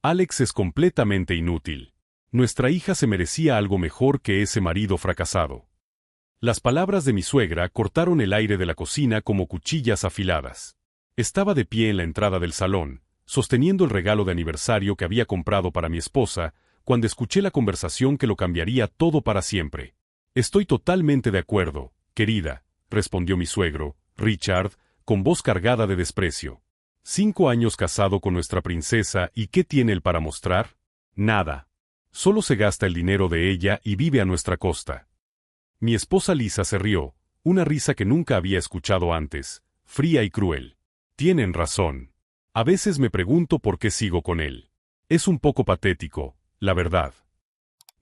Alex es completamente inútil. Nuestra hija se merecía algo mejor que ese marido fracasado. Las palabras de mi suegra cortaron el aire de la cocina como cuchillas afiladas. Estaba de pie en la entrada del salón, sosteniendo el regalo de aniversario que había comprado para mi esposa, cuando escuché la conversación que lo cambiaría todo para siempre. Estoy totalmente de acuerdo, querida, respondió mi suegro, Richard, con voz cargada de desprecio. 5 años casado con nuestra princesa, ¿y qué tiene él para mostrar? Nada. Solo se gasta el dinero de ella y vive a nuestra costa. Mi esposa Lisa se rió, una risa que nunca había escuchado antes, fría y cruel. Tienen razón. A veces me pregunto por qué sigo con él. Es un poco patético, la verdad.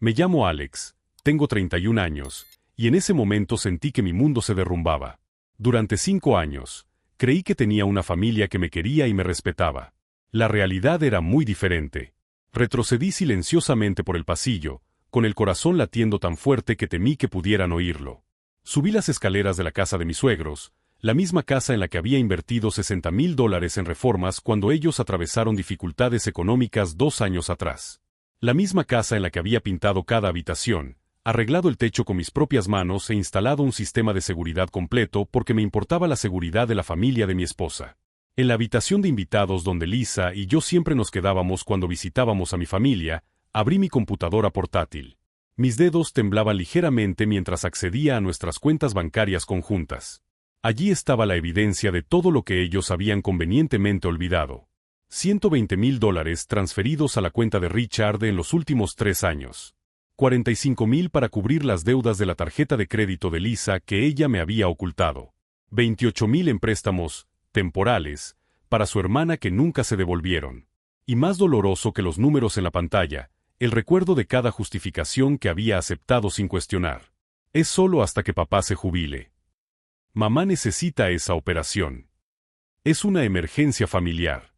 Me llamo Alex, tengo 31 años, y en ese momento sentí que mi mundo se derrumbaba. Durante 5 años, creí que tenía una familia que me quería y me respetaba. La realidad era muy diferente. Retrocedí silenciosamente por el pasillo, con el corazón latiendo tan fuerte que temí que pudieran oírlo. Subí las escaleras de la casa de mis suegros, la misma casa en la que había invertido $60,000 en reformas cuando ellos atravesaron dificultades económicas 2 años atrás. La misma casa en la que había pintado cada habitación, arreglado el techo con mis propias manos e instalado un sistema de seguridad completo porque me importaba la seguridad de la familia de mi esposa. En la habitación de invitados donde Lisa y yo siempre nos quedábamos cuando visitábamos a mi familia, abrí mi computadora portátil. Mis dedos temblaban ligeramente mientras accedía a nuestras cuentas bancarias conjuntas. Allí estaba la evidencia de todo lo que ellos habían convenientemente olvidado. $120,000 transferidos a la cuenta de Richard en los últimos 3 años. 45,000 para cubrir las deudas de la tarjeta de crédito de Lisa que ella me había ocultado. 28,000 en préstamos, temporales, para su hermana que nunca se devolvieron. Y más doloroso que los números en la pantalla, el recuerdo de cada justificación que había aceptado sin cuestionar. Es solo hasta que papá se jubile. Mamá necesita esa operación. Es una emergencia familiar.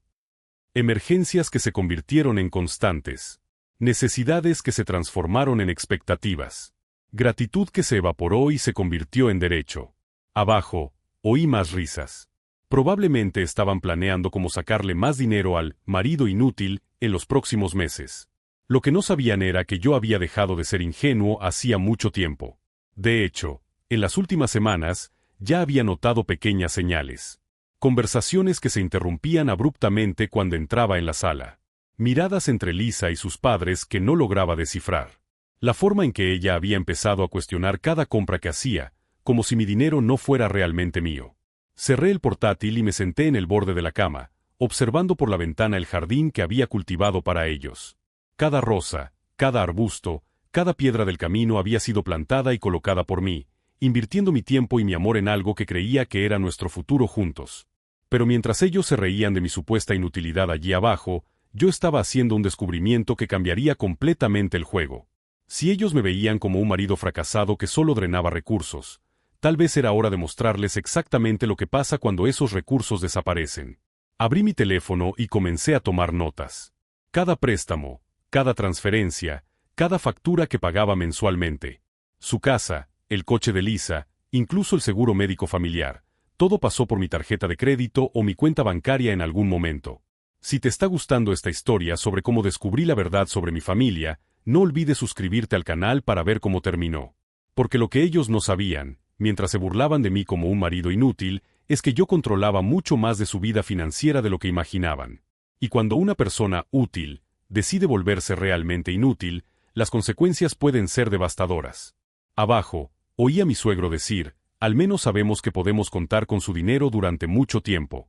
Emergencias que se convirtieron en constantes. Necesidades que se transformaron en expectativas. Gratitud que se evaporó y se convirtió en derecho. Abajo, oí más risas. Probablemente estaban planeando cómo sacarle más dinero al marido inútil en los próximos meses. Lo que no sabían era que yo había dejado de ser ingenuo hacía mucho tiempo. De hecho, en las últimas semanas, ya había notado pequeñas señales. Conversaciones que se interrumpían abruptamente cuando entraba en la sala. Miradas entre Lisa y sus padres que no lograba descifrar. La forma en que ella había empezado a cuestionar cada compra que hacía, como si mi dinero no fuera realmente mío. Cerré el portátil y me senté en el borde de la cama, observando por la ventana el jardín que había cultivado para ellos. Cada rosa, cada arbusto, cada piedra del camino había sido plantada y colocada por mí, invirtiendo mi tiempo y mi amor en algo que creía que era nuestro futuro juntos. Pero mientras ellos se reían de mi supuesta inutilidad allí abajo, yo estaba haciendo un descubrimiento que cambiaría completamente el juego. Si ellos me veían como un marido fracasado que solo drenaba recursos, tal vez era hora de mostrarles exactamente lo que pasa cuando esos recursos desaparecen. Abrí mi teléfono y comencé a tomar notas. Cada préstamo, cada transferencia, cada factura que pagaba mensualmente. Su casa, el coche de Lisa, incluso el seguro médico familiar, todo pasó por mi tarjeta de crédito o mi cuenta bancaria en algún momento. Si te está gustando esta historia sobre cómo descubrí la verdad sobre mi familia, no olvides suscribirte al canal para ver cómo terminó. Porque lo que ellos no sabían, mientras se burlaban de mí como un marido inútil, es que yo controlaba mucho más de su vida financiera de lo que imaginaban. Y cuando una persona útil decide volverse realmente inútil, las consecuencias pueden ser devastadoras. Abajo, oí a mi suegro decir, al menos sabemos que podemos contar con su dinero durante mucho tiempo.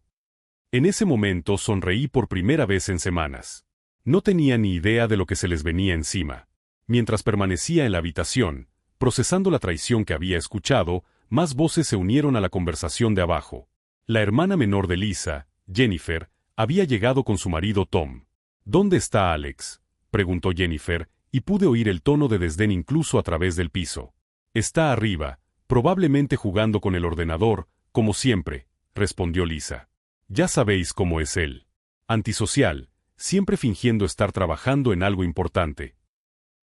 En ese momento sonreí por primera vez en semanas. No tenía ni idea de lo que se les venía encima. Mientras permanecía en la habitación, procesando la traición que había escuchado, más voces se unieron a la conversación de abajo. La hermana menor de Lisa, Jennifer, había llegado con su marido Tom. ¿Dónde está Alex?, preguntó Jennifer, y pude oír el tono de desdén incluso a través del piso. Está arriba, probablemente jugando con el ordenador, como siempre, respondió Lisa. Ya sabéis cómo es él. Antisocial, siempre fingiendo estar trabajando en algo importante.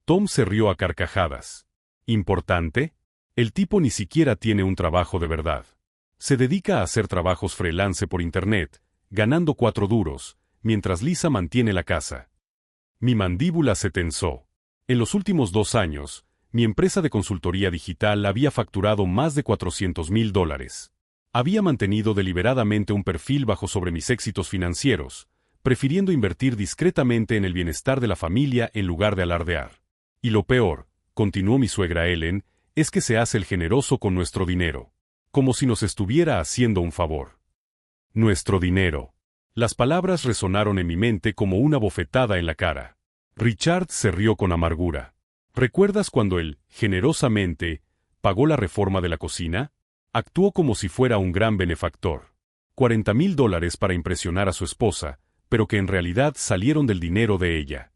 Tom se rió a carcajadas. ¿Importante? El tipo ni siquiera tiene un trabajo de verdad. Se dedica a hacer trabajos freelance por internet, ganando 4 duros, mientras Lisa mantiene la casa. Mi mandíbula se tensó. En los últimos 2 años, mi empresa de consultoría digital había facturado más de $400,000. Había mantenido deliberadamente un perfil bajo sobre mis éxitos financieros, prefiriendo invertir discretamente en el bienestar de la familia en lugar de alardear. Y lo peor, continuó mi suegra Ellen, es que se hace el generoso con nuestro dinero, como si nos estuviera haciendo un favor. Nuestro dinero. Las palabras resonaron en mi mente como una bofetada en la cara. Richard se rió con amargura. ¿Recuerdas cuando él, generosamente, pagó la reforma de la cocina? Actuó como si fuera un gran benefactor. $40,000 para impresionar a su esposa, pero que en realidad salieron del dinero de ella.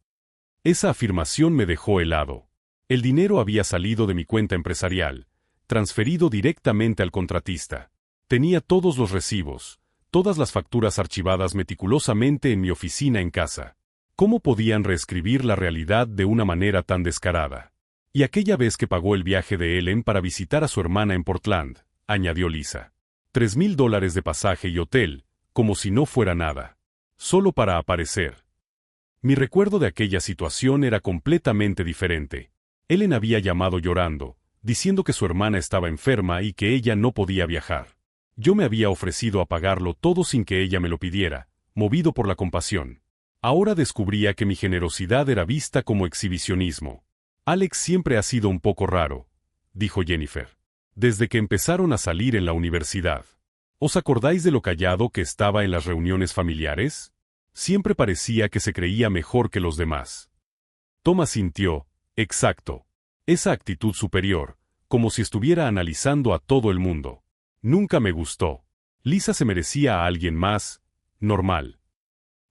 Esa afirmación me dejó helado. El dinero había salido de mi cuenta empresarial, transferido directamente al contratista. Tenía todos los recibos, todas las facturas archivadas meticulosamente en mi oficina en casa. ¿Cómo podían reescribir la realidad de una manera tan descarada? Y aquella vez que pagó el viaje de Ellen para visitar a su hermana en Portland, añadió Lisa. $3,000 de pasaje y hotel, como si no fuera nada. Solo para aparecer. Mi recuerdo de aquella situación era completamente diferente. Ellen había llamado llorando, diciendo que su hermana estaba enferma y que ella no podía viajar. Yo me había ofrecido a pagarlo todo sin que ella me lo pidiera, movido por la compasión. Ahora descubría que mi generosidad era vista como exhibicionismo. Alex siempre ha sido un poco raro, dijo Jennifer. Desde que empezaron a salir en la universidad. ¿Os acordáis de lo callado que estaba en las reuniones familiares? Siempre parecía que se creía mejor que los demás. Tom asintió, exacto. Esa actitud superior, como si estuviera analizando a todo el mundo. Nunca me gustó. Lisa se merecía a alguien más, normal.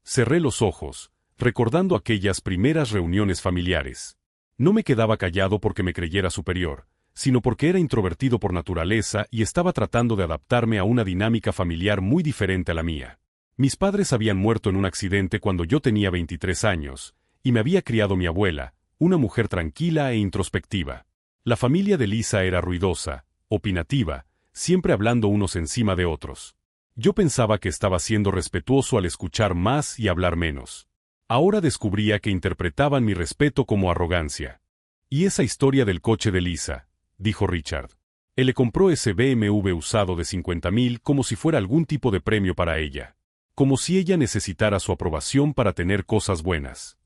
Cerré los ojos, recordando aquellas primeras reuniones familiares. No me quedaba callado porque me creyera superior, sino porque era introvertido por naturaleza y estaba tratando de adaptarme a una dinámica familiar muy diferente a la mía. Mis padres habían muerto en un accidente cuando yo tenía 23 años, y me había criado mi abuela, una mujer tranquila e introspectiva. La familia de Lisa era ruidosa, opinativa, siempre hablando unos encima de otros. Yo pensaba que estaba siendo respetuoso al escuchar más y hablar menos. Ahora descubría que interpretaban mi respeto como arrogancia. Y esa historia del coche de Lisa, dijo Richard. Él le compró ese BMW usado de $50,000 como si fuera algún tipo de premio para ella. Como si ella necesitara su aprobación para tener cosas buenas.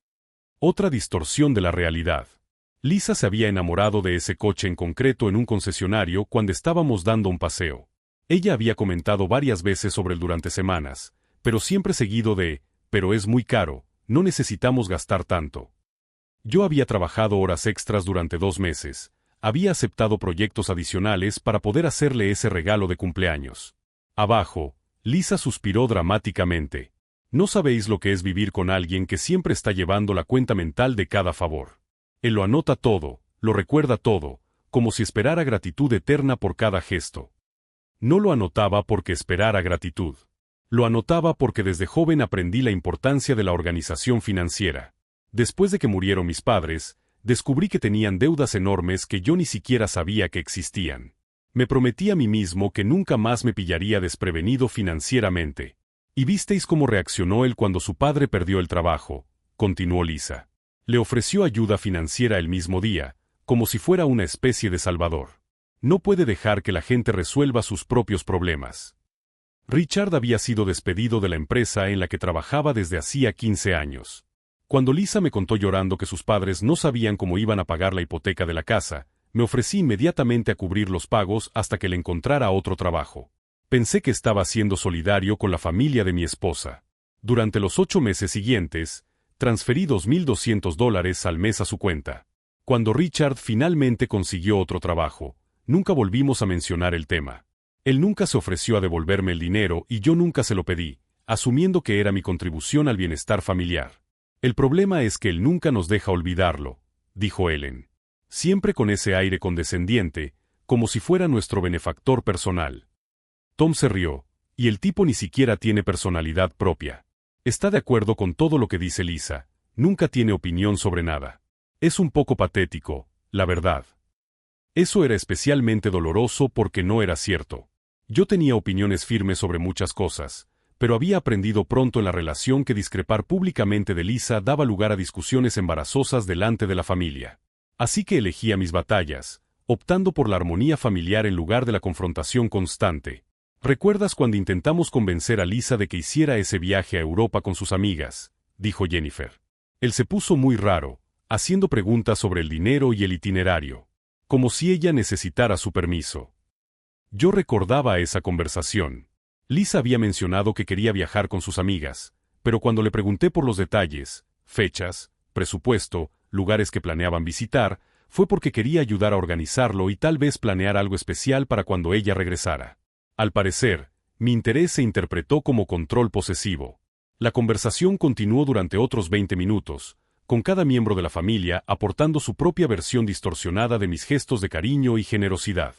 Otra distorsión de la realidad. Lisa se había enamorado de ese coche en concreto en un concesionario cuando estábamos dando un paseo. Ella había comentado varias veces sobre él durante semanas, pero siempre seguido de, pero es muy caro, no necesitamos gastar tanto. Yo había trabajado horas extras durante 2 meses, había aceptado proyectos adicionales para poder hacerle ese regalo de cumpleaños. Abajo, Lisa suspiró dramáticamente. No sabéis lo que es vivir con alguien que siempre está llevando la cuenta mental de cada favor. Él lo anota todo, lo recuerda todo, como si esperara gratitud eterna por cada gesto. No lo anotaba porque esperara gratitud. Lo anotaba porque desde joven aprendí la importancia de la organización financiera. Después de que murieron mis padres, descubrí que tenían deudas enormes que yo ni siquiera sabía que existían. Me prometí a mí mismo que nunca más me pillaría desprevenido financieramente. ¿Y visteis cómo reaccionó él cuando su padre perdió el trabajo?, continuó Lisa. Le ofreció ayuda financiera el mismo día, como si fuera una especie de salvador. No puede dejar que la gente resuelva sus propios problemas. Richard había sido despedido de la empresa en la que trabajaba desde hacía 15 años. Cuando Lisa me contó llorando que sus padres no sabían cómo iban a pagar la hipoteca de la casa, me ofrecí inmediatamente a cubrir los pagos hasta que le encontrara otro trabajo. Pensé que estaba siendo solidario con la familia de mi esposa. Durante los 8 meses siguientes, transferí $2,200 al mes a su cuenta. Cuando Richard finalmente consiguió otro trabajo, nunca volvimos a mencionar el tema. Él nunca se ofreció a devolverme el dinero y yo nunca se lo pedí, asumiendo que era mi contribución al bienestar familiar. El problema es que él nunca nos deja olvidarlo, dijo Ellen. Siempre con ese aire condescendiente, como si fuera nuestro benefactor personal. Tom se rió, y el tipo ni siquiera tiene personalidad propia. Está de acuerdo con todo lo que dice Lisa, nunca tiene opinión sobre nada. Es un poco patético, la verdad. Eso era especialmente doloroso porque no era cierto. Yo tenía opiniones firmes sobre muchas cosas, pero había aprendido pronto en la relación que discrepar públicamente de Lisa daba lugar a discusiones embarazosas delante de la familia. Así que elegía mis batallas, optando por la armonía familiar en lugar de la confrontación constante. ¿Recuerdas cuando intentamos convencer a Lisa de que hiciera ese viaje a Europa con sus amigas?, dijo Jennifer. Él se puso muy raro, haciendo preguntas sobre el dinero y el itinerario, como si ella necesitara su permiso. Yo recordaba esa conversación. Lisa había mencionado que quería viajar con sus amigas, pero cuando le pregunté por los detalles, fechas, presupuesto, lugares que planeaban visitar, fue porque quería ayudar a organizarlo y tal vez planear algo especial para cuando ella regresara. Al parecer, mi interés se interpretó como control posesivo. La conversación continuó durante otros 20 minutos, con cada miembro de la familia aportando su propia versión distorsionada de mis gestos de cariño y generosidad.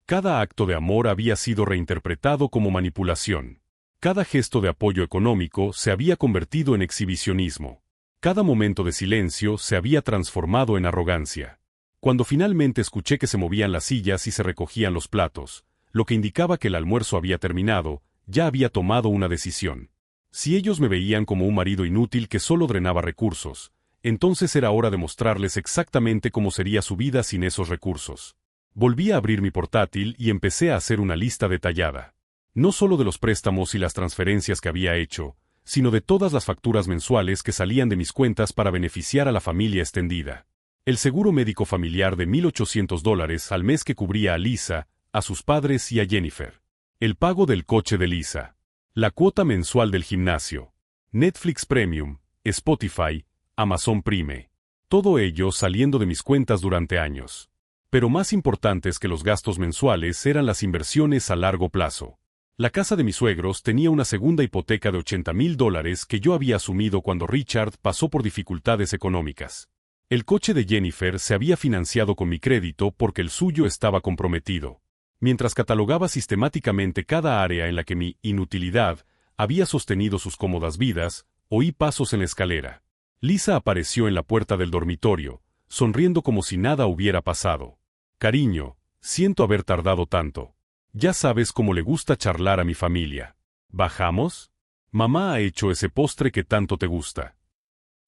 Cada acto de amor había sido reinterpretado como manipulación. Cada gesto de apoyo económico se había convertido en exhibicionismo. Cada momento de silencio se había transformado en arrogancia. Cuando finalmente escuché que se movían las sillas y se recogían los platos, lo que indicaba que el almuerzo había terminado, ya había tomado una decisión. Si ellos me veían como un marido inútil que solo drenaba recursos, entonces era hora de mostrarles exactamente cómo sería su vida sin esos recursos. Volví a abrir mi portátil y empecé a hacer una lista detallada. No solo de los préstamos y las transferencias que había hecho, sino de todas las facturas mensuales que salían de mis cuentas para beneficiar a la familia extendida. El seguro médico familiar de $1,800 al mes que cubría a Lisa, a sus padres y a Jennifer. El pago del coche de Lisa. La cuota mensual del gimnasio. Netflix Premium, Spotify, Amazon Prime. Todo ello saliendo de mis cuentas durante años. Pero más importantes que los gastos mensuales eran las inversiones a largo plazo. La casa de mis suegros tenía una segunda hipoteca de $80,000 que yo había asumido cuando Richard pasó por dificultades económicas. El coche de Jennifer se había financiado con mi crédito porque el suyo estaba comprometido. Mientras catalogaba sistemáticamente cada área en la que mi inutilidad había sostenido sus cómodas vidas, oí pasos en la escalera. Lisa apareció en la puerta del dormitorio, sonriendo como si nada hubiera pasado. Cariño, siento haber tardado tanto. Ya sabes cómo le gusta charlar a mi familia. ¿Bajamos? Mamá ha hecho ese postre que tanto te gusta.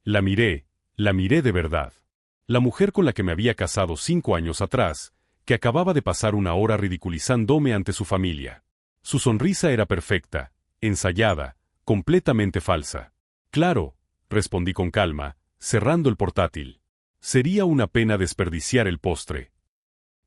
La miré de verdad. La mujer con la que me había casado 5 años atrás, que acababa de pasar una hora ridiculizándome ante su familia. Su sonrisa era perfecta, ensayada, completamente falsa. Claro, respondí con calma, cerrando el portátil. Sería una pena desperdiciar el postre.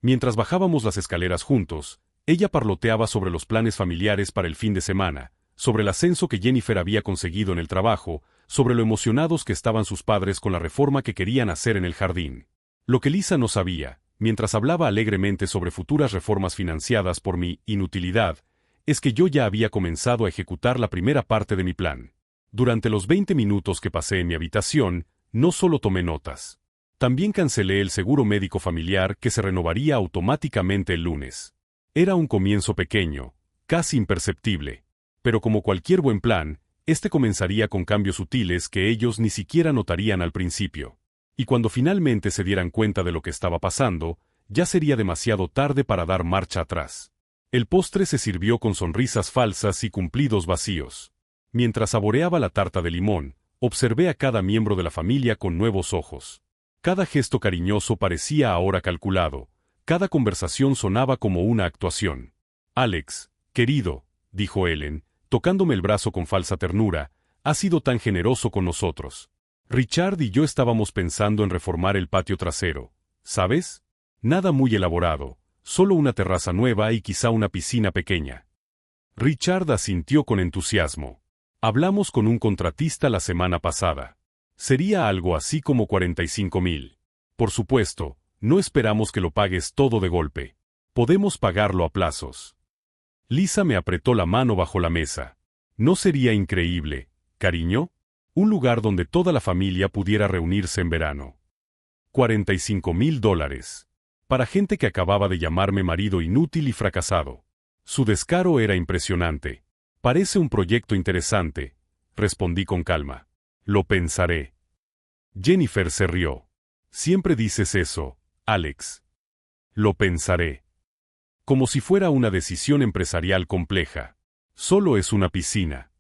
Mientras bajábamos las escaleras juntos, ella parloteaba sobre los planes familiares para el fin de semana, sobre el ascenso que Jennifer había conseguido en el trabajo, sobre lo emocionados que estaban sus padres con la reforma que querían hacer en el jardín. Lo que Lisa no sabía, mientras hablaba alegremente sobre futuras reformas financiadas por mi inutilidad, es que yo ya había comenzado a ejecutar la primera parte de mi plan. Durante los 20 minutos que pasé en mi habitación, no solo tomé notas. También cancelé el seguro médico familiar que se renovaría automáticamente el lunes. Era un comienzo pequeño, casi imperceptible. Pero como cualquier buen plan, este comenzaría con cambios sutiles que ellos ni siquiera notarían al principio. Y cuando finalmente se dieran cuenta de lo que estaba pasando, ya sería demasiado tarde para dar marcha atrás. El postre se sirvió con sonrisas falsas y cumplidos vacíos. Mientras saboreaba la tarta de limón, observé a cada miembro de la familia con nuevos ojos. Cada gesto cariñoso parecía ahora calculado, cada conversación sonaba como una actuación. Alex, querido, dijo Ellen, tocándome el brazo con falsa ternura, has sido tan generoso con nosotros. Richard y yo estábamos pensando en reformar el patio trasero, ¿sabes? Nada muy elaborado, solo una terraza nueva y quizá una piscina pequeña. Richard asintió con entusiasmo. Hablamos con un contratista la semana pasada. Sería algo así como 45,000. Por supuesto, no esperamos que lo pagues todo de golpe. Podemos pagarlo a plazos. Lisa me apretó la mano bajo la mesa. ¿No sería increíble, cariño? Un lugar donde toda la familia pudiera reunirse en verano. $45,000. Para gente que acababa de llamarme marido inútil y fracasado. Su descaro era impresionante. Parece un proyecto interesante, respondí con calma. Lo pensaré. Jennifer se rió. Siempre dices eso, Alex. Lo pensaré. Como si fuera una decisión empresarial compleja. Solo es una piscina.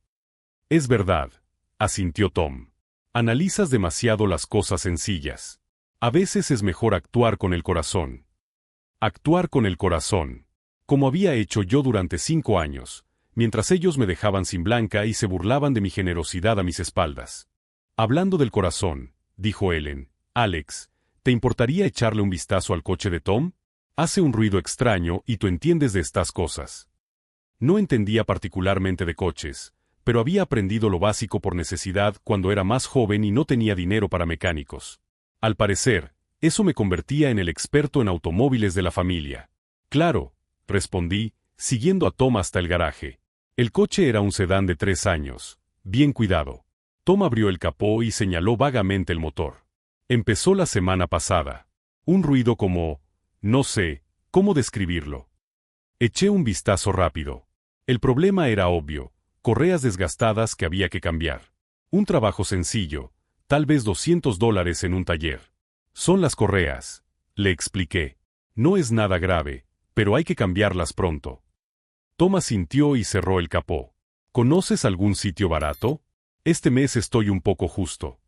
Es verdad, asintió Tom. Analizas demasiado las cosas sencillas. A veces es mejor actuar con el corazón. Actuar con el corazón. Como había hecho yo durante 5 años, mientras ellos me dejaban sin blanca y se burlaban de mi generosidad a mis espaldas. Hablando del corazón, dijo Ellen, Alex, ¿te importaría echarle un vistazo al coche de Tom? Hace un ruido extraño y tú entiendes de estas cosas. No entendía particularmente de coches, pero había aprendido lo básico por necesidad cuando era más joven y no tenía dinero para mecánicos. Al parecer, eso me convertía en el experto en automóviles de la familia. Claro, respondí, siguiendo a Tom hasta el garaje. El coche era un sedán de 3 años, bien cuidado. Tom abrió el capó y señaló vagamente el motor. Empezó la semana pasada. Un ruido como, no sé, ¿cómo describirlo? Eché un vistazo rápido. El problema era obvio, correas desgastadas que había que cambiar. Un trabajo sencillo, tal vez $200 en un taller. Son las correas, le expliqué. No es nada grave, pero hay que cambiarlas pronto. Tom asintió y cerró el capó. ¿Conoces algún sitio barato? Este mes estoy un poco justo.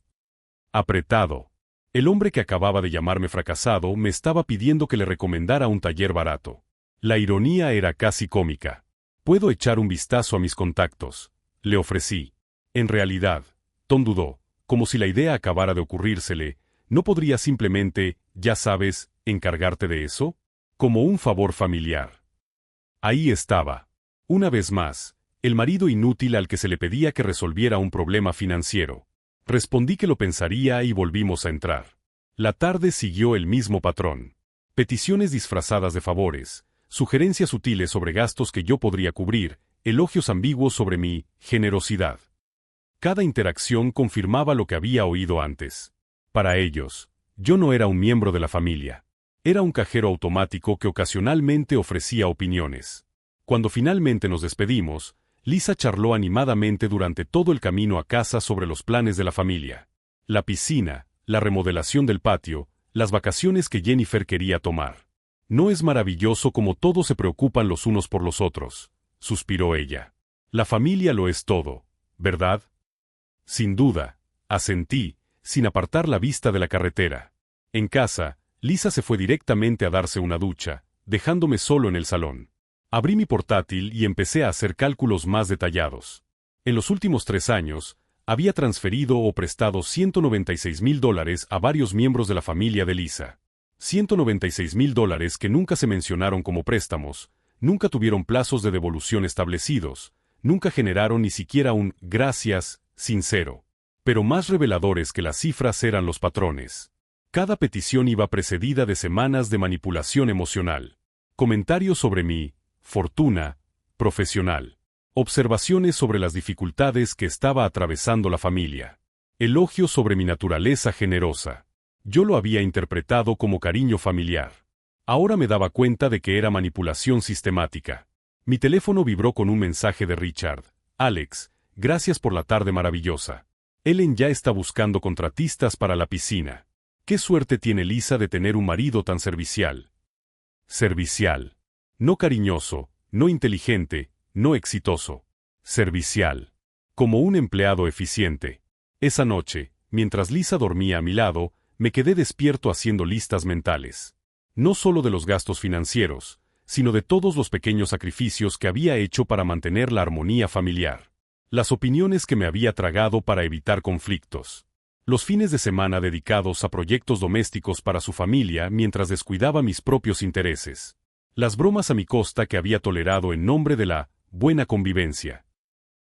Apretado. El hombre que acababa de llamarme fracasado me estaba pidiendo que le recomendara un taller barato. La ironía era casi cómica. Puedo echar un vistazo a mis contactos, le ofrecí. En realidad, Tom dudó, como si la idea acabara de ocurrírsele. ¿No podría simplemente, ya sabes, encargarte de eso? Como un favor familiar. Ahí estaba. Una vez más, el marido inútil al que se le pedía que resolviera un problema financiero. Respondí que lo pensaría y volvimos a entrar. La tarde siguió el mismo patrón. Peticiones disfrazadas de favores, sugerencias sutiles sobre gastos que yo podría cubrir, elogios ambiguos sobre mi generosidad. Cada interacción confirmaba lo que había oído antes. Para ellos, yo no era un miembro de la familia. Era un cajero automático que ocasionalmente ofrecía opiniones. Cuando finalmente nos despedimos, Lisa charló animadamente durante todo el camino a casa sobre los planes de la familia. La piscina, la remodelación del patio, las vacaciones que Jennifer quería tomar. «No es maravilloso como todos se preocupan los unos por los otros», suspiró ella. «La familia lo es todo, ¿verdad?» Sin duda, asentí, sin apartar la vista de la carretera. En casa, Lisa se fue directamente a darse una ducha, dejándome solo en el salón. Abrí mi portátil y empecé a hacer cálculos más detallados. En los últimos 3 años, había transferido o prestado $196,000 a varios miembros de la familia de Lisa. $196,000 que nunca se mencionaron como préstamos, nunca tuvieron plazos de devolución establecidos, nunca generaron ni siquiera un «gracias» sincero. Pero más reveladores que las cifras eran los patrones. Cada petición iba precedida de semanas de manipulación emocional. Comentarios sobre mi fortuna profesional. Observaciones sobre las dificultades que estaba atravesando la familia. Elogios sobre mi naturaleza generosa. Yo lo había interpretado como cariño familiar. Ahora me daba cuenta de que era manipulación sistemática. Mi teléfono vibró con un mensaje de Richard. «Alex, gracias por la tarde maravillosa. Ellen ya está buscando contratistas para la piscina. Qué suerte tiene Lisa de tener un marido tan servicial». Servicial. No cariñoso, no inteligente, no exitoso. Servicial. Como un empleado eficiente. Esa noche, mientras Lisa dormía a mi lado, me quedé despierto haciendo listas mentales. No solo de los gastos financieros, sino de todos los pequeños sacrificios que había hecho para mantener la armonía familiar. Las opiniones que me había tragado para evitar conflictos. Los fines de semana dedicados a proyectos domésticos para su familia mientras descuidaba mis propios intereses. Las bromas a mi costa que había tolerado en nombre de la buena convivencia.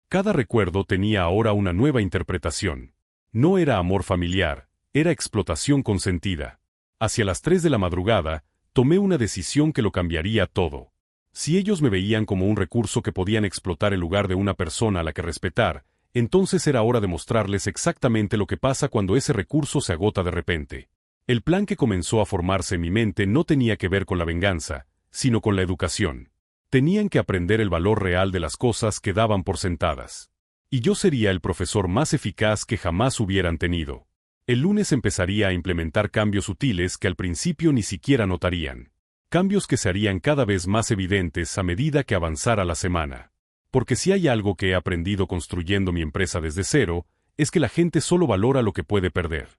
Cada recuerdo tenía ahora una nueva interpretación. No era amor familiar, era explotación consentida. Hacia las 3 de la madrugada, tomé una decisión que lo cambiaría todo. Si ellos me veían como un recurso que podían explotar en lugar de una persona a la que respetar, entonces era hora de mostrarles exactamente lo que pasa cuando ese recurso se agota de repente. El plan que comenzó a formarse en mi mente no tenía que ver con la venganza, sino con la educación. Tenían que aprender el valor real de las cosas que daban por sentadas. Y yo sería el profesor más eficaz que jamás hubieran tenido. El lunes empezaría a implementar cambios sutiles que al principio ni siquiera notarían. Cambios que se harían cada vez más evidentes a medida que avanzara la semana. Porque si hay algo que he aprendido construyendo mi empresa desde cero, es que la gente solo valora lo que puede perder.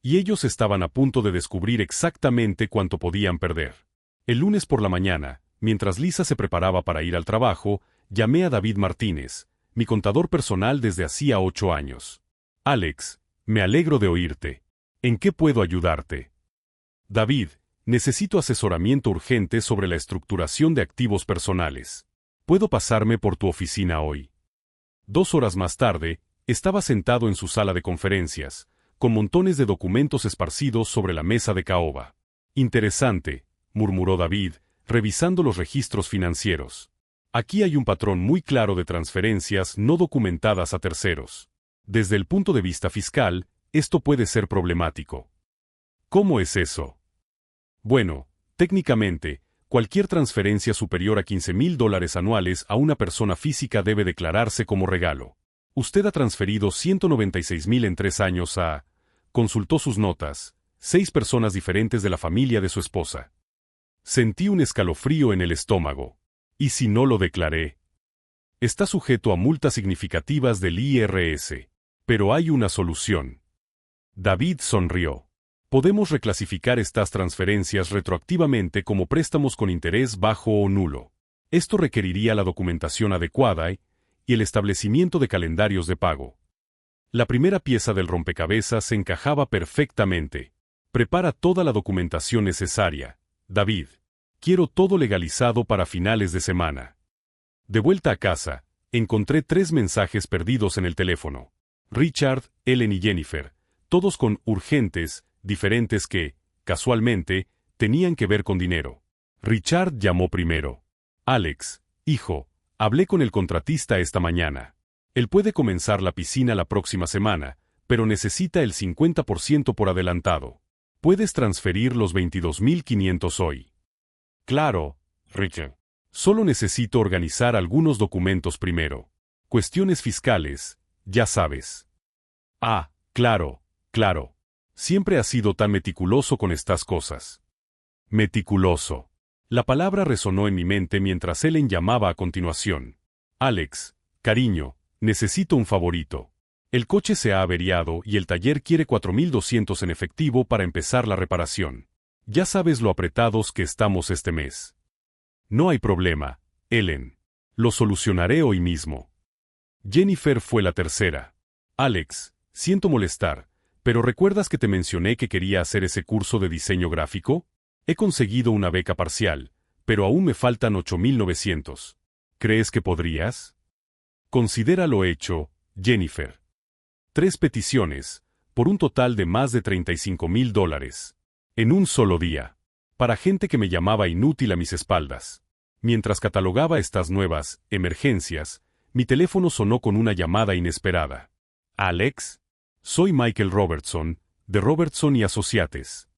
Y ellos estaban a punto de descubrir exactamente cuánto podían perder. El lunes por la mañana, mientras Lisa se preparaba para ir al trabajo, llamé a David Martínez, mi contador personal desde hacía 8 años. Alex, me alegro de oírte. ¿En qué puedo ayudarte? David, necesito asesoramiento urgente sobre la estructuración de activos personales. ¿Puedo pasarme por tu oficina hoy? 2 horas más tarde, estaba sentado en su sala de conferencias, con montones de documentos esparcidos sobre la mesa de caoba. Interesante, murmuró David, revisando los registros financieros. Aquí hay un patrón muy claro de transferencias no documentadas a terceros. Desde el punto de vista fiscal, esto puede ser problemático. ¿Cómo es eso? Bueno, técnicamente, cualquier transferencia superior a $15,000 anuales a una persona física debe declararse como regalo. Usted ha transferido $196,000 en 3 años a... Consultó sus notas, 6 personas diferentes de la familia de su esposa. Sentí un escalofrío en el estómago. ¿Y si no lo declaré? Está sujeto a multas significativas del IRS. Pero hay una solución. David sonrió. Podemos reclasificar estas transferencias retroactivamente como préstamos con interés bajo o nulo. Esto requeriría la documentación adecuada y el establecimiento de calendarios de pago. La primera pieza del rompecabezas se encajaba perfectamente. Prepara toda la documentación necesaria, David. Quiero todo legalizado para finales de semana. De vuelta a casa, encontré 3 mensajes perdidos en el teléfono. Richard, Ellen y Jennifer, todos con urgentes, diferentes que, casualmente, tenían que ver con dinero. Richard llamó primero. Alex, hijo, hablé con el contratista esta mañana. Él puede comenzar la piscina la próxima semana, pero necesita el 50% por adelantado. Puedes transferir los 22,500 hoy. Claro, Richard. Solo necesito organizar algunos documentos primero. Cuestiones fiscales, ya sabes. Ah, claro, claro. Siempre has sido tan meticuloso con estas cosas. Meticuloso. La palabra resonó en mi mente mientras Ellen llamaba a continuación. Alex, cariño, necesito un favorito. El coche se ha averiado y el taller quiere 4,200 en efectivo para empezar la reparación. Ya sabes lo apretados que estamos este mes. No hay problema, Ellen. Lo solucionaré hoy mismo. Jennifer fue la tercera. Alex, siento molestar, pero ¿recuerdas que te mencioné que quería hacer ese curso de diseño gráfico? He conseguido una beca parcial, pero aún me faltan 8,900. ¿Crees que podrías? Considéralo hecho, Jennifer. 3 peticiones, por un total de más de $35,000. En un solo día. Para gente que me llamaba inútil a mis espaldas. Mientras catalogaba estas nuevas emergencias, mi teléfono sonó con una llamada inesperada. Alex, soy Michael Robertson, de Robertson y Associates.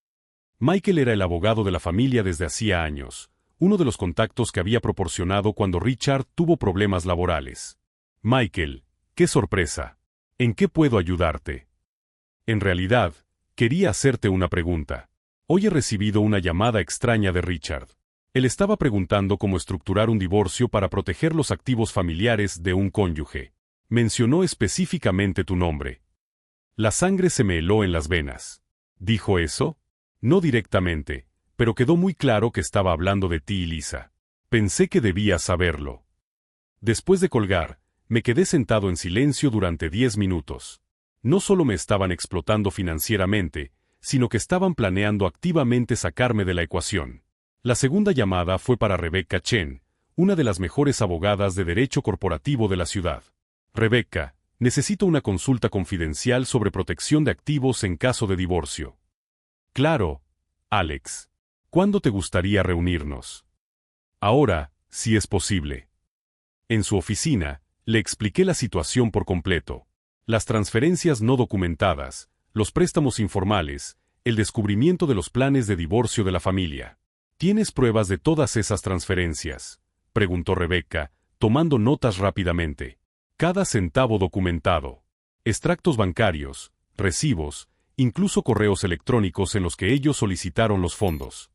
Michael era el abogado de la familia desde hacía años, uno de los contactos que había proporcionado cuando Richard tuvo problemas laborales. Michael, qué sorpresa. ¿En qué puedo ayudarte? En realidad, quería hacerte una pregunta. Hoy he recibido una llamada extraña de Richard. Él estaba preguntando cómo estructurar un divorcio para proteger los activos familiares de un cónyuge. Mencionó específicamente tu nombre. La sangre se me heló en las venas. ¿Dijo eso? No directamente, pero quedó muy claro que estaba hablando de ti y Lisa. Pensé que debías saberlo. Después de colgar, me quedé sentado en silencio durante 10 minutos. No solo me estaban explotando financieramente, sino que estaban planeando activamente sacarme de la ecuación. La segunda llamada fue para Rebecca Chen, una de las mejores abogadas de derecho corporativo de la ciudad. Rebecca, necesito una consulta confidencial sobre protección de activos en caso de divorcio. Claro, Alex. ¿Cuándo te gustaría reunirnos? Ahora, si es posible. En su oficina, le expliqué la situación por completo. Las transferencias no documentadas, los préstamos informales, el descubrimiento de los planes de divorcio de la familia. ¿Tienes pruebas de todas esas transferencias?, preguntó Rebecca, tomando notas rápidamente. Cada centavo documentado. Extractos bancarios, recibos, incluso correos electrónicos en los que ellos solicitaron los fondos.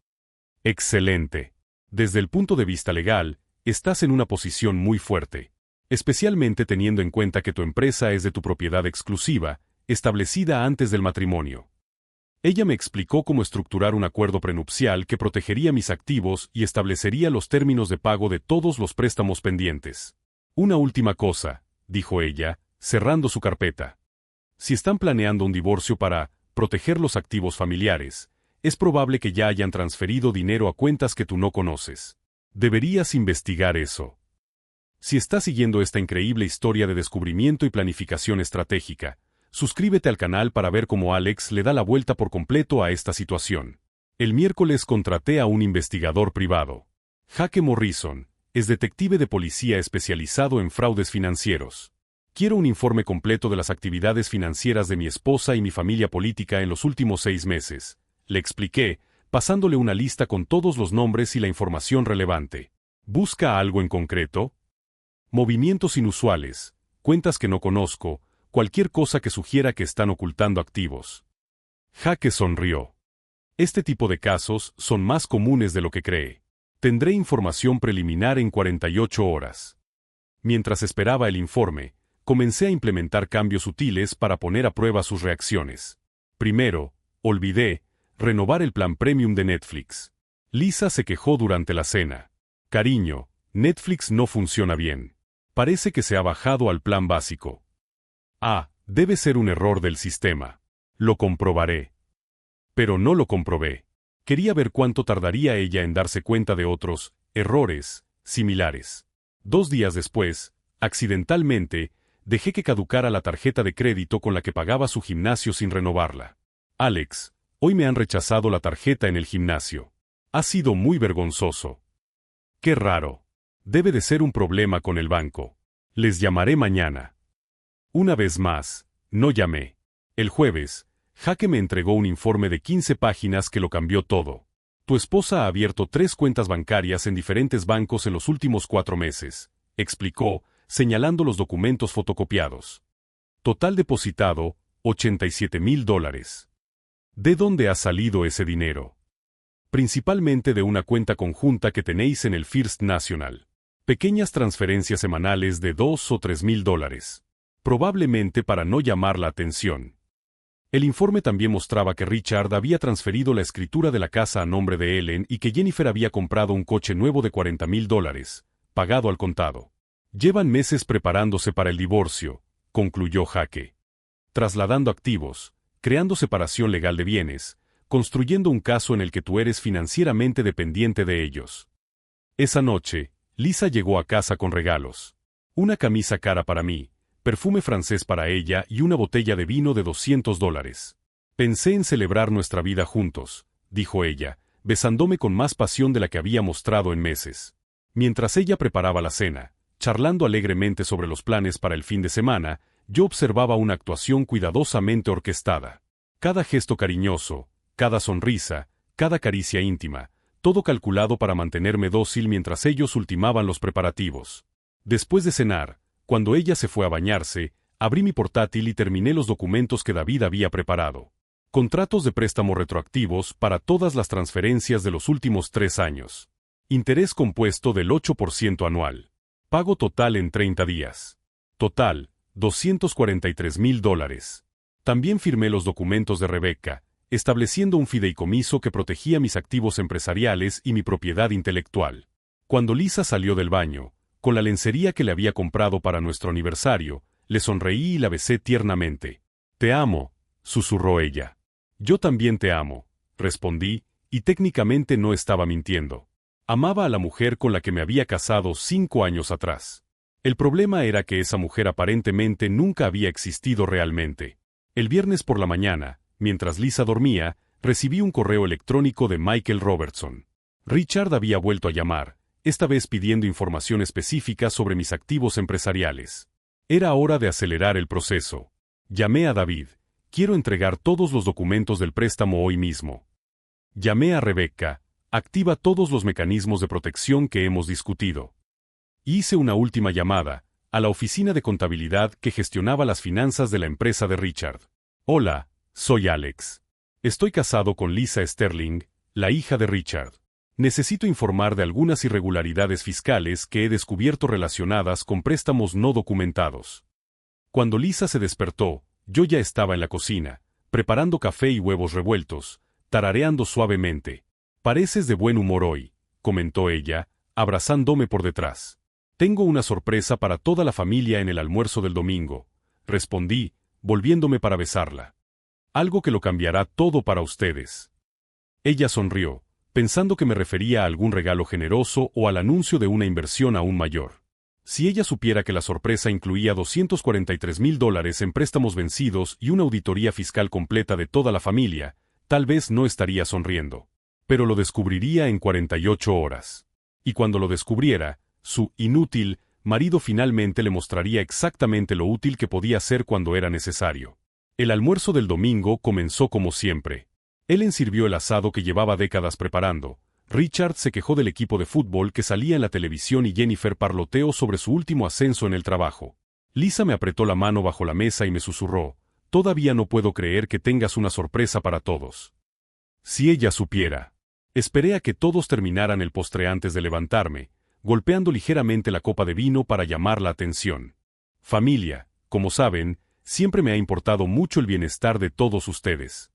Excelente. Desde el punto de vista legal, estás en una posición muy fuerte. especialmente teniendo en cuenta que tu empresa es de tu propiedad exclusiva, establecida antes del matrimonio. Ella me explicó cómo estructurar un acuerdo prenupcial que protegería mis activos y establecería los términos de pago de todos los préstamos pendientes. Una última cosa, dijo ella, cerrando su carpeta. Si están planeando un divorcio para proteger los activos familiares, es probable que ya hayan transferido dinero a cuentas que tú no conoces. Deberías investigar eso. Si estás siguiendo esta increíble historia de descubrimiento y planificación estratégica, suscríbete al canal para ver cómo Alex le da la vuelta por completo a esta situación. El miércoles contraté a un investigador privado. Jake Morrison es detective de policía especializado en fraudes financieros. Quiero un informe completo de las actividades financieras de mi esposa y mi familia política en los últimos 6 meses, le expliqué, pasándole una lista con todos los nombres y la información relevante. ¿Busca algo en concreto? Movimientos inusuales, cuentas que no conozco, cualquier cosa que sugiera que están ocultando activos. Jake sonrió. Este tipo de casos son más comunes de lo que cree. Tendré información preliminar en 48 horas. Mientras esperaba el informe, comencé a implementar cambios sutiles para poner a prueba sus reacciones. Primero, olvidé renovar el plan premium de Netflix. Lisa se quejó durante la cena. Cariño, Netflix no funciona bien. Parece que se ha bajado al plan básico. Ah, debe ser un error del sistema. Lo comprobaré. Pero no lo comprobé. Quería ver cuánto tardaría ella en darse cuenta de otros errores similares. 2 días después, accidentalmente, dejé que caducara la tarjeta de crédito con la que pagaba su gimnasio sin renovarla. Alex, hoy me han rechazado la tarjeta en el gimnasio. Ha sido muy vergonzoso. Qué raro. Debe de ser un problema con el banco. Les llamaré mañana. Una vez más, no llamé. El jueves, Jake me entregó un informe de 15 páginas que lo cambió todo. Tu esposa ha abierto 3 cuentas bancarias en diferentes bancos en los últimos 4 meses, explicó, señalando los documentos fotocopiados. Total depositado, $87,000. ¿De dónde ha salido ese dinero? Principalmente de una cuenta conjunta que tenéis en el First National. Pequeñas transferencias semanales de $2,000 o $3,000. Probablemente para no llamar la atención. El informe también mostraba que Richard había transferido la escritura de la casa a nombre de Ellen y que Jennifer había comprado un coche nuevo de $40,000, pagado al contado. Llevan meses preparándose para el divorcio, concluyó Jake. Trasladando activos, creando separación legal de bienes, construyendo un caso en el que tú eres financieramente dependiente de ellos. Esa noche, Lisa llegó a casa con regalos. Una camisa cara para mí, perfume francés para ella y una botella de vino de $200. Pensé en celebrar nuestra vida juntos, dijo ella, besándome con más pasión de la que había mostrado en meses. Mientras ella preparaba la cena, charlando alegremente sobre los planes para el fin de semana, yo observaba una actuación cuidadosamente orquestada. Cada gesto cariñoso, cada sonrisa, cada caricia íntima, todo calculado para mantenerme dócil mientras ellos ultimaban los preparativos. Después de cenar, cuando ella se fue a bañarse, abrí mi portátil y terminé los documentos que David había preparado. Contratos de préstamo retroactivos para todas las transferencias de los últimos 3 años. Interés compuesto del 8% anual. Pago total en 30 días. Total, $243,000. También firmé los documentos de Rebecca, estableciendo un fideicomiso que protegía mis activos empresariales y mi propiedad intelectual. Cuando Lisa salió del baño, con la lencería que le había comprado para nuestro aniversario, le sonreí y la besé tiernamente. «Te amo», susurró ella. «Yo también te amo», respondí, y técnicamente no estaba mintiendo. Amaba a la mujer con la que me había casado 5 años atrás. El problema era que esa mujer aparentemente nunca había existido realmente. El viernes por la mañana, mientras Lisa dormía, recibí un correo electrónico de Michael Robertson. Richard había vuelto a llamar, esta vez pidiendo información específica sobre mis activos empresariales. Era hora de acelerar el proceso. Llamé a David. Quiero entregar todos los documentos del préstamo hoy mismo. Llamé a Rebecca. Activa todos los mecanismos de protección que hemos discutido. Hice una última llamada, a la oficina de contabilidad que gestionaba las finanzas de la empresa de Richard. Hola, soy Alex. Estoy casado con Lisa Sterling, la hija de Richard. Necesito informar de algunas irregularidades fiscales que he descubierto relacionadas con préstamos no documentados. Cuando Lisa se despertó, yo ya estaba en la cocina, preparando café y huevos revueltos, tarareando suavemente. «Pareces de buen humor hoy», comentó ella, abrazándome por detrás. «Tengo una sorpresa para toda la familia en el almuerzo del domingo», respondí, volviéndome para besarla. «Algo que lo cambiará todo para ustedes». Ella sonrió, pensando que me refería a algún regalo generoso o al anuncio de una inversión aún mayor. Si ella supiera que la sorpresa incluía $243,000 en préstamos vencidos y una auditoría fiscal completa de toda la familia, tal vez no estaría sonriendo. Pero lo descubriría en 48 horas. Y cuando lo descubriera, su inútil marido finalmente le mostraría exactamente lo útil que podía ser cuando era necesario. El almuerzo del domingo comenzó como siempre. Ellen sirvió el asado que llevaba décadas preparando. Richard se quejó del equipo de fútbol que salía en la televisión y Jennifer parloteó sobre su último ascenso en el trabajo. Lisa me apretó la mano bajo la mesa y me susurró, «Todavía no puedo creer que tengas una sorpresa para todos». Si ella supiera. Esperé a que todos terminaran el postre antes de levantarme, golpeando ligeramente la copa de vino para llamar la atención. Familia, como saben, siempre me ha importado mucho el bienestar de todos ustedes.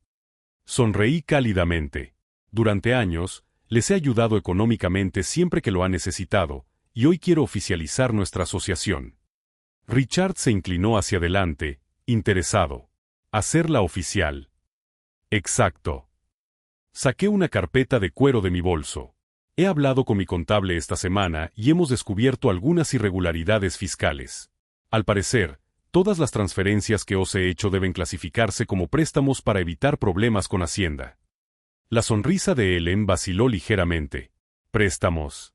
Sonreí cálidamente. Durante años, les he ayudado económicamente siempre que lo han necesitado, y hoy quiero oficializar nuestra asociación. Richard se inclinó hacia adelante, interesado. Hacerla oficial. Exacto. Saqué una carpeta de cuero de mi bolso. He hablado con mi contable esta semana y hemos descubierto algunas irregularidades fiscales. Al parecer, todas las transferencias que os he hecho deben clasificarse como préstamos para evitar problemas con Hacienda. La sonrisa de Ellen vaciló ligeramente. «¿Préstamos?»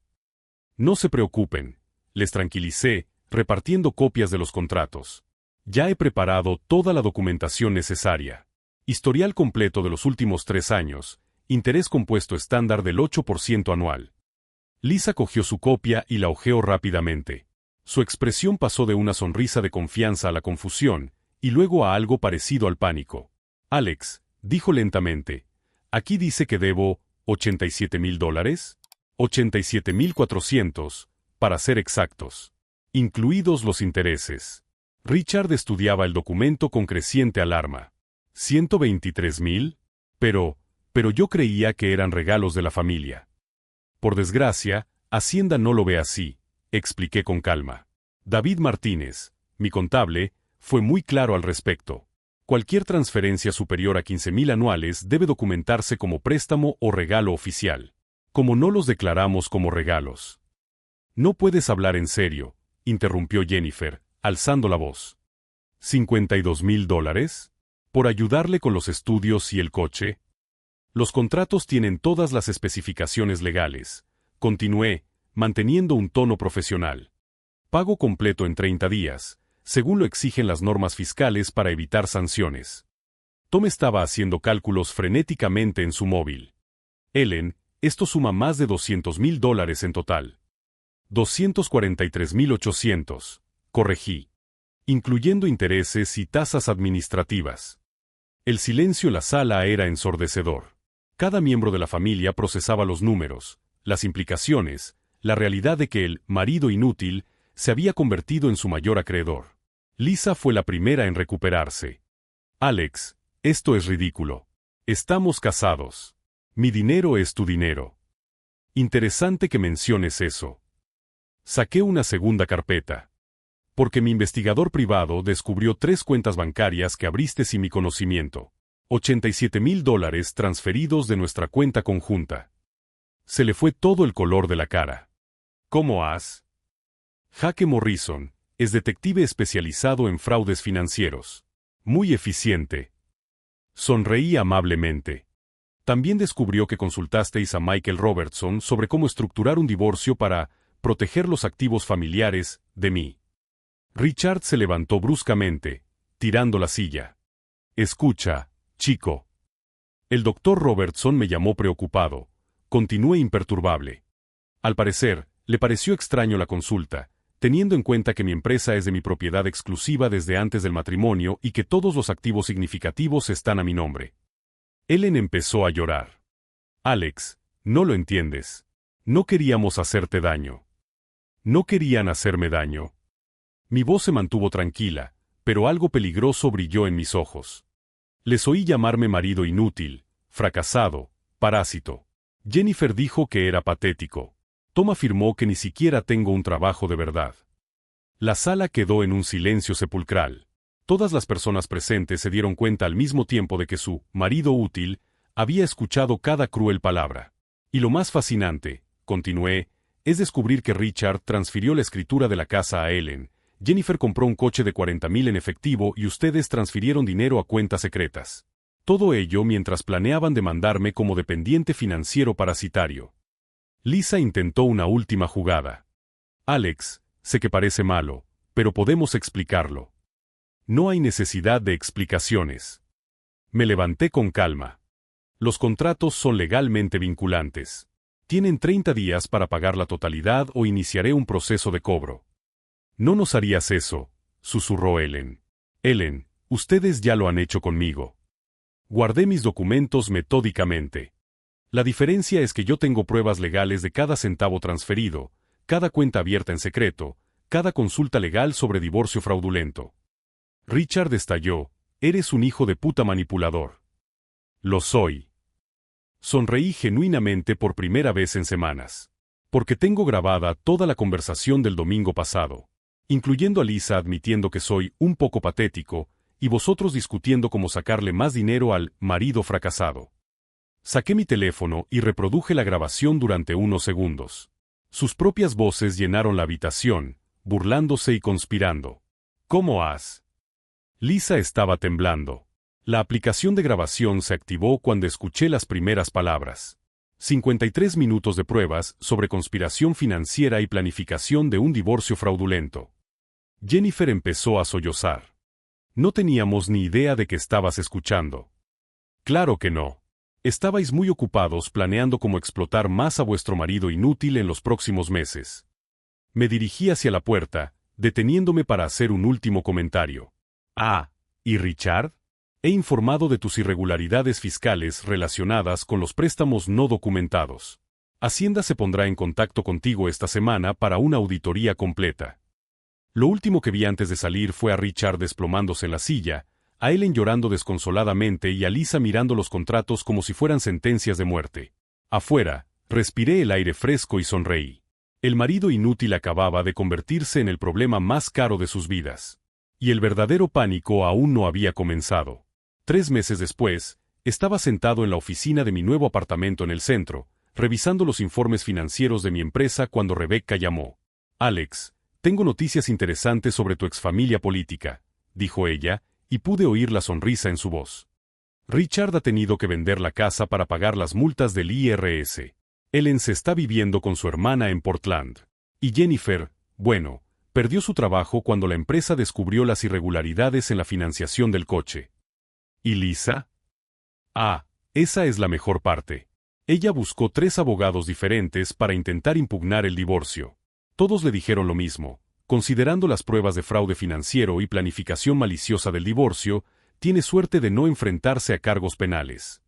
«No se preocupen», les tranquilicé, repartiendo copias de los contratos. «Ya he preparado toda la documentación necesaria. Historial completo de los últimos 3 años, interés compuesto estándar del 8% anual». Lisa cogió su copia y la hojeó rápidamente. Su expresión pasó de una sonrisa de confianza a la confusión, y luego a algo parecido al pánico. «Alex», dijo lentamente, «aquí dice que debo $87,000. $87,400, para ser exactos. Incluidos los intereses». Richard estudiaba el documento con creciente alarma. ¿123,000? Pero yo creía que eran regalos de la familia. Por desgracia, Hacienda no lo ve así, expliqué con calma. David Martínez, mi contable, fue muy claro al respecto. Cualquier transferencia superior a 15,000 anuales debe documentarse como préstamo o regalo oficial. Como no los declaramos como regalos. «No puedes hablar en serio», interrumpió Jennifer, alzando la voz. $52,000? ¿Por ayudarle con los estudios y el coche? Los contratos tienen todas las especificaciones legales. Continué, manteniendo un tono profesional. Pago completo en 30 días, según lo exigen las normas fiscales para evitar sanciones. Tom estaba haciendo cálculos frenéticamente en su móvil. «Ellen, esto suma más de $200,000 en total». $243,800, corregí. Incluyendo intereses y tasas administrativas. El silencio en la sala era ensordecedor. Cada miembro de la familia procesaba los números, las implicaciones, la realidad de que el marido inútil se había convertido en su mayor acreedor. Lisa fue la primera en recuperarse. «Alex, esto es ridículo. Estamos casados. Mi dinero es tu dinero». «Interesante que menciones eso». Saqué una segunda carpeta. «Porque mi investigador privado descubrió 3 cuentas bancarias que abriste sin mi conocimiento. $87,000 transferidos de nuestra cuenta conjunta». Se le fue todo el color de la cara. «¿Cómo has?» Jake Morrison es detective especializado en fraudes financieros. Muy eficiente. Sonreí amablemente. También descubrió que consultasteis a Michael Robertson sobre cómo estructurar un divorcio para proteger los activos familiares de mí. Richard se levantó bruscamente, tirando la silla. «Escucha, chico». El doctor Robertson me llamó preocupado. Continué imperturbable. Al parecer, le pareció extraño la consulta, teniendo en cuenta que mi empresa es de mi propiedad exclusiva desde antes del matrimonio y que todos los activos significativos están a mi nombre. Ellen empezó a llorar. «Alex, no lo entiendes. No queríamos hacerte daño. No querían hacerme daño. Mi voz se mantuvo tranquila, pero algo peligroso brilló en mis ojos. Les oí llamarme marido inútil, fracasado, parásito. Jennifer dijo que era patético. Tom afirmó que ni siquiera tengo un trabajo de verdad. La sala quedó en un silencio sepulcral. Todas las personas presentes se dieron cuenta al mismo tiempo de que su marido útil había escuchado cada cruel palabra. Y lo más fascinante, continué, es descubrir que Richard transfirió la escritura de la casa a Ellen. Jennifer compró un coche de 40,000 en efectivo y ustedes transfirieron dinero a cuentas secretas. Todo ello mientras planeaban demandarme como dependiente financiero parasitario. Lisa intentó una última jugada. Alex, sé que parece malo, pero podemos explicarlo. No hay necesidad de explicaciones. Me levanté con calma. Los contratos son legalmente vinculantes. Tienen 30 días para pagar la totalidad o iniciaré un proceso de cobro. No nos harías eso, susurró Ellen. Ellen, ustedes ya lo han hecho conmigo. Guardé mis documentos metódicamente. La diferencia es que yo tengo pruebas legales de cada centavo transferido, cada cuenta abierta en secreto, cada consulta legal sobre divorcio fraudulento. Richard estalló, eres un hijo de puta manipulador. Lo soy. Sonreí genuinamente por primera vez en semanas. Porque tengo grabada toda la conversación del domingo pasado, incluyendo a Lisa admitiendo que soy un poco patético, y vosotros discutiendo cómo sacarle más dinero al marido fracasado. Saqué mi teléfono y reproduje la grabación durante unos segundos. Sus propias voces llenaron la habitación, burlándose y conspirando. ¿Cómo has? Lisa estaba temblando. La aplicación de grabación se activó cuando escuché las primeras palabras. 53 minutos de pruebas sobre conspiración financiera y planificación de un divorcio fraudulento. Jennifer empezó a sollozar. No teníamos ni idea de que estabas escuchando. Claro que no. Estabais muy ocupados planeando cómo explotar más a vuestro marido inútil en los próximos meses. Me dirigí hacia la puerta, deteniéndome para hacer un último comentario. Ah, ¿y Richard? He informado de tus irregularidades fiscales relacionadas con los préstamos no documentados. Hacienda se pondrá en contacto contigo esta semana para una auditoría completa. Lo último que vi antes de salir fue a Richard desplomándose en la silla, a Ellen llorando desconsoladamente y a Lisa mirando los contratos como si fueran sentencias de muerte. Afuera, respiré el aire fresco y sonreí. El marido inútil acababa de convertirse en el problema más caro de sus vidas. Y el verdadero pánico aún no había comenzado. 3 meses después, estaba sentado en la oficina de mi nuevo apartamento en el centro, revisando los informes financieros de mi empresa cuando Rebecca llamó. Alex, tengo noticias interesantes sobre tu exfamilia política, dijo ella, y pude oír la sonrisa en su voz. Richard ha tenido que vender la casa para pagar las multas del IRS. Ellen se está viviendo con su hermana en Portland. Y Jennifer, bueno, perdió su trabajo cuando la empresa descubrió las irregularidades en la financiación del coche. ¿Y Lisa? Ah, esa es la mejor parte. Ella buscó 3 abogados diferentes para intentar impugnar el divorcio. Todos le dijeron lo mismo. Considerando las pruebas de fraude financiero y planificación maliciosa del divorcio, tiene suerte de no enfrentarse a cargos penales.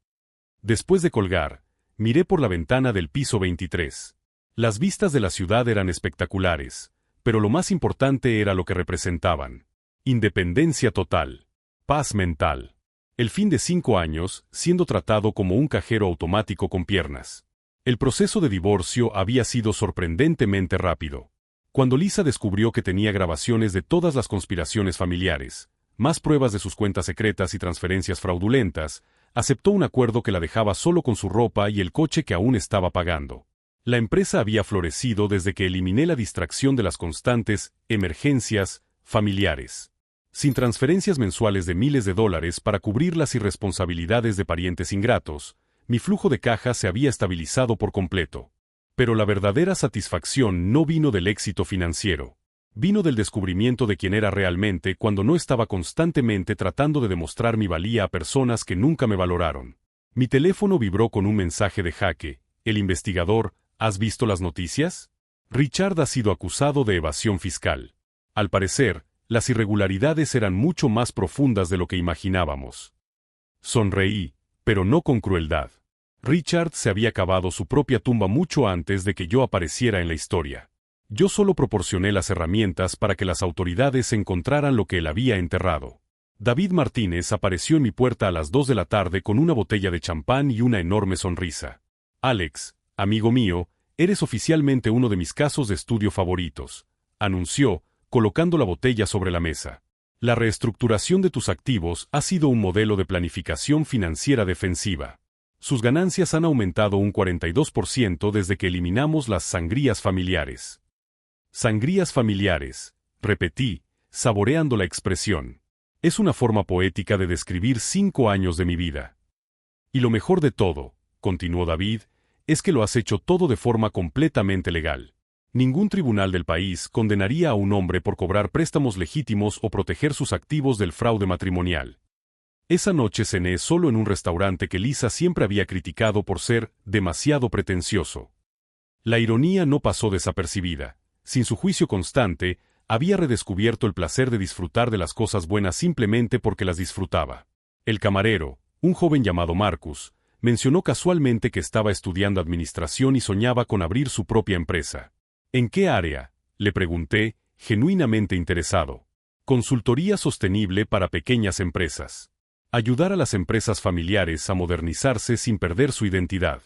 Después de colgar, miré por la ventana del piso 23. Las vistas de la ciudad eran espectaculares, pero lo más importante era lo que representaban. Independencia total. Paz mental. El fin de 5 años, siendo tratado como un cajero automático con piernas. El proceso de divorcio había sido sorprendentemente rápido. Cuando Lisa descubrió que tenía grabaciones de todas las conspiraciones familiares, más pruebas de sus cuentas secretas y transferencias fraudulentas, aceptó un acuerdo que la dejaba solo con su ropa y el coche que aún estaba pagando. La empresa había florecido desde que eliminé la distracción de las constantes emergencias familiares. Sin transferencias mensuales de miles de dólares para cubrir las irresponsabilidades de parientes ingratos, mi flujo de caja se había estabilizado por completo. Pero la verdadera satisfacción no vino del éxito financiero. Vino del descubrimiento de quién era realmente cuando no estaba constantemente tratando de demostrar mi valía a personas que nunca me valoraron. Mi teléfono vibró con un mensaje de Jaque. El investigador, ¿has visto las noticias? Richard ha sido acusado de evasión fiscal. Al parecer, las irregularidades eran mucho más profundas de lo que imaginábamos. Sonreí, pero no con crueldad. Richard se había cavado su propia tumba mucho antes de que yo apareciera en la historia. Yo solo proporcioné las herramientas para que las autoridades encontraran lo que él había enterrado. David Martínez apareció en mi puerta a las 2 de la tarde con una botella de champán y una enorme sonrisa. Alex, amigo mío, eres oficialmente uno de mis casos de estudio favoritos, anunció, colocando la botella sobre la mesa. La reestructuración de tus activos ha sido un modelo de planificación financiera defensiva. Sus ganancias han aumentado un 42% desde que eliminamos las sangrías familiares. Sangrías familiares, repetí, saboreando la expresión. Es una forma poética de describir 5 años de mi vida. Y lo mejor de todo, continuó David, es que lo has hecho todo de forma completamente legal. Ningún tribunal del país condenaría a un hombre por cobrar préstamos legítimos o proteger sus activos del fraude matrimonial. Esa noche cené solo en un restaurante que Lisa siempre había criticado por ser demasiado pretencioso. La ironía no pasó desapercibida. Sin su juicio constante, había redescubierto el placer de disfrutar de las cosas buenas simplemente porque las disfrutaba. El camarero, un joven llamado Marcus, mencionó casualmente que estaba estudiando administración y soñaba con abrir su propia empresa. ¿En qué área?, le pregunté, genuinamente interesado. Consultoría sostenible para pequeñas empresas. Ayudar a las empresas familiares a modernizarse sin perder su identidad.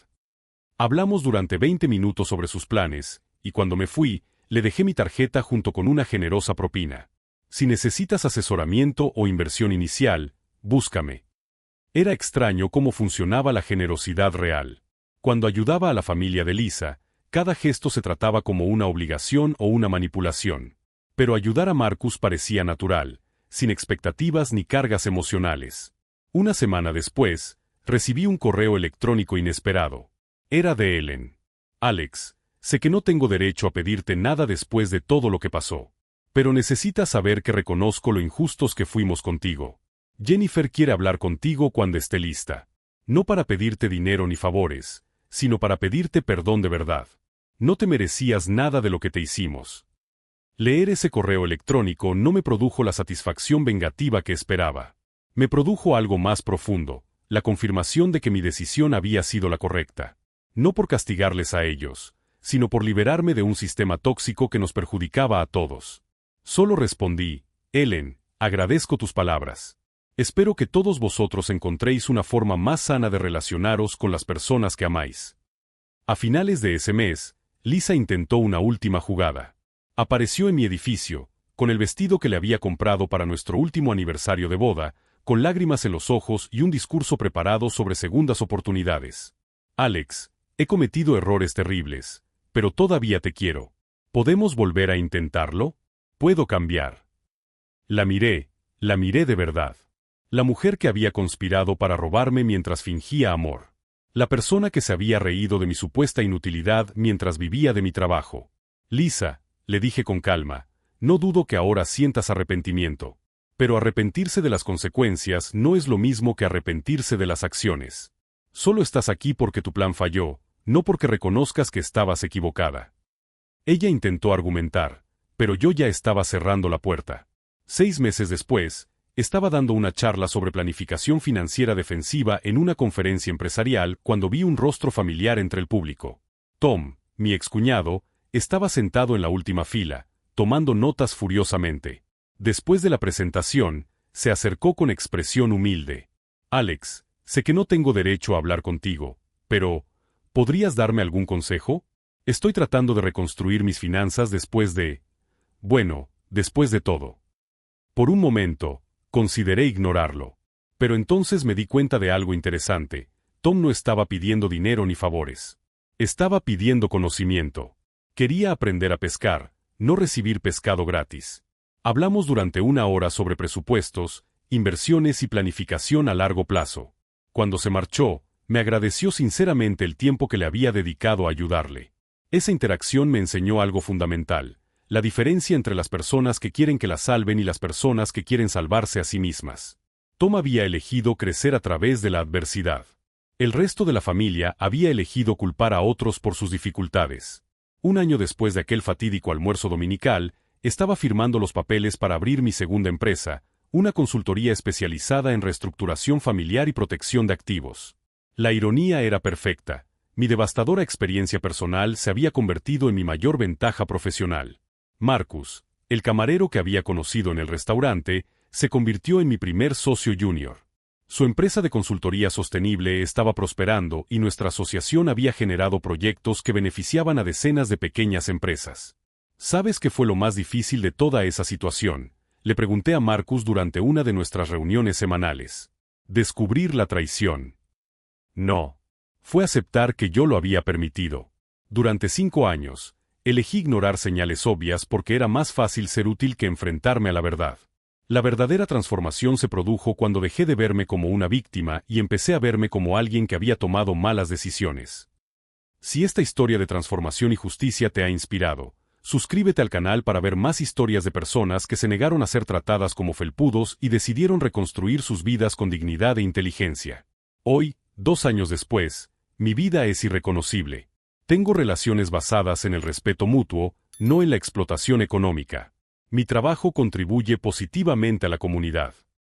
Hablamos durante 20 minutos sobre sus planes, y cuando me fui, le dejé mi tarjeta junto con una generosa propina. Si necesitas asesoramiento o inversión inicial, búscame. Era extraño cómo funcionaba la generosidad real. Cuando ayudaba a la familia de Lisa, cada gesto se trataba como una obligación o una manipulación. Pero ayudar a Marcus parecía natural, sin expectativas ni cargas emocionales. Una semana después, recibí un correo electrónico inesperado. Era de Ellen. Alex, sé que no tengo derecho a pedirte nada después de todo lo que pasó. Pero necesitas saber que reconozco lo injustos que fuimos contigo. Jennifer quiere hablar contigo cuando esté lista. No para pedirte dinero ni favores, sino para pedirte perdón de verdad. No te merecías nada de lo que te hicimos. Leer ese correo electrónico no me produjo la satisfacción vengativa que esperaba. Me produjo algo más profundo, la confirmación de que mi decisión había sido la correcta. No por castigarles a ellos, sino por liberarme de un sistema tóxico que nos perjudicaba a todos. Solo respondí, Ellen, agradezco tus palabras. Espero que todos vosotros encontréis una forma más sana de relacionaros con las personas que amáis. A finales de ese mes, Lisa intentó una última jugada. Apareció en mi edificio, con el vestido que le había comprado para nuestro último aniversario de boda, con lágrimas en los ojos y un discurso preparado sobre segundas oportunidades. Alex, he cometido errores terribles, pero todavía te quiero. ¿Podemos volver a intentarlo? Puedo cambiar. La miré de verdad. La mujer que había conspirado para robarme mientras fingía amor. La persona que se había reído de mi supuesta inutilidad mientras vivía de mi trabajo. Lisa, le dije con calma, no dudo que ahora sientas arrepentimiento. Pero arrepentirse de las consecuencias no es lo mismo que arrepentirse de las acciones. Solo estás aquí porque tu plan falló, no porque reconozcas que estabas equivocada. Ella intentó argumentar, pero yo ya estaba cerrando la puerta. 6 meses después, estaba dando una charla sobre planificación financiera defensiva en una conferencia empresarial cuando vi un rostro familiar entre el público. Tom, mi excuñado, estaba sentado en la última fila, tomando notas furiosamente. Después de la presentación, se acercó con expresión humilde. Alex, sé que no tengo derecho a hablar contigo, pero ¿podrías darme algún consejo? Estoy tratando de reconstruir mis finanzas después de todo. Por un momento, consideré ignorarlo. Pero entonces me di cuenta de algo interesante. Tom no estaba pidiendo dinero ni favores. Estaba pidiendo conocimiento. Quería aprender a pescar, no recibir pescado gratis. Hablamos durante 1 hora sobre presupuestos, inversiones y planificación a largo plazo. Cuando se marchó, me agradeció sinceramente el tiempo que le había dedicado a ayudarle. Esa interacción me enseñó algo fundamental, la diferencia entre las personas que quieren que las salven y las personas que quieren salvarse a sí mismas. Tom había elegido crecer a través de la adversidad. El resto de la familia había elegido culpar a otros por sus dificultades. 1 año después de aquel fatídico almuerzo dominical, estaba firmando los papeles para abrir mi segunda empresa, una consultoría especializada en reestructuración familiar y protección de activos. La ironía era perfecta. Mi devastadora experiencia personal se había convertido en mi mayor ventaja profesional. Marcus, el camarero que había conocido en el restaurante, se convirtió en mi primer socio junior. Su empresa de consultoría sostenible estaba prosperando y nuestra asociación había generado proyectos que beneficiaban a decenas de pequeñas empresas. ¿Sabes qué fue lo más difícil de toda esa situación? Le pregunté a Marcus durante una de nuestras reuniones semanales. Descubrir la traición. No. Fue aceptar que yo lo había permitido. Durante 5 años, elegí ignorar señales obvias porque era más fácil ser útil que enfrentarme a la verdad. La verdadera transformación se produjo cuando dejé de verme como una víctima y empecé a verme como alguien que había tomado malas decisiones. Si esta historia de transformación y justicia te ha inspirado, suscríbete al canal para ver más historias de personas que se negaron a ser tratadas como felpudos y decidieron reconstruir sus vidas con dignidad e inteligencia. Hoy, 2 años después, mi vida es irreconocible. Tengo relaciones basadas en el respeto mutuo, no en la explotación económica. Mi trabajo contribuye positivamente a la comunidad.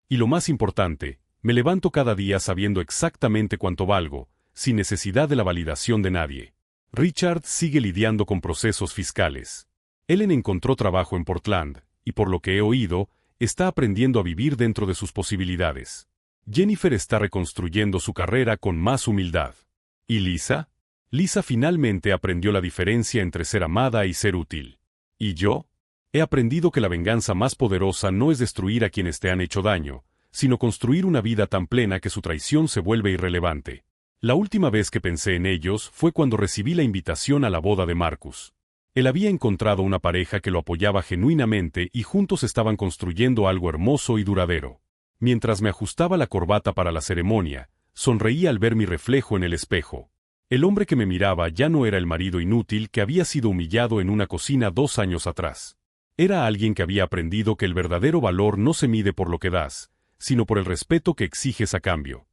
Y lo más importante, me levanto cada día sabiendo exactamente cuánto valgo, sin necesidad de la validación de nadie. Richard sigue lidiando con procesos fiscales. Ellen encontró trabajo en Portland, y por lo que he oído, está aprendiendo a vivir dentro de sus posibilidades. Jennifer está reconstruyendo su carrera con más humildad. ¿Y Lisa? Lisa finalmente aprendió la diferencia entre ser amada y ser útil. ¿Y yo? He aprendido que la venganza más poderosa no es destruir a quienes te han hecho daño, sino construir una vida tan plena que su traición se vuelve irrelevante. La última vez que pensé en ellos fue cuando recibí la invitación a la boda de Marcus. Él había encontrado una pareja que lo apoyaba genuinamente y juntos estaban construyendo algo hermoso y duradero. Mientras me ajustaba la corbata para la ceremonia, sonreí al ver mi reflejo en el espejo. El hombre que me miraba ya no era el marido inútil que había sido humillado en una cocina 2 años atrás. Era alguien que había aprendido que el verdadero valor no se mide por lo que das, sino por el respeto que exiges a cambio.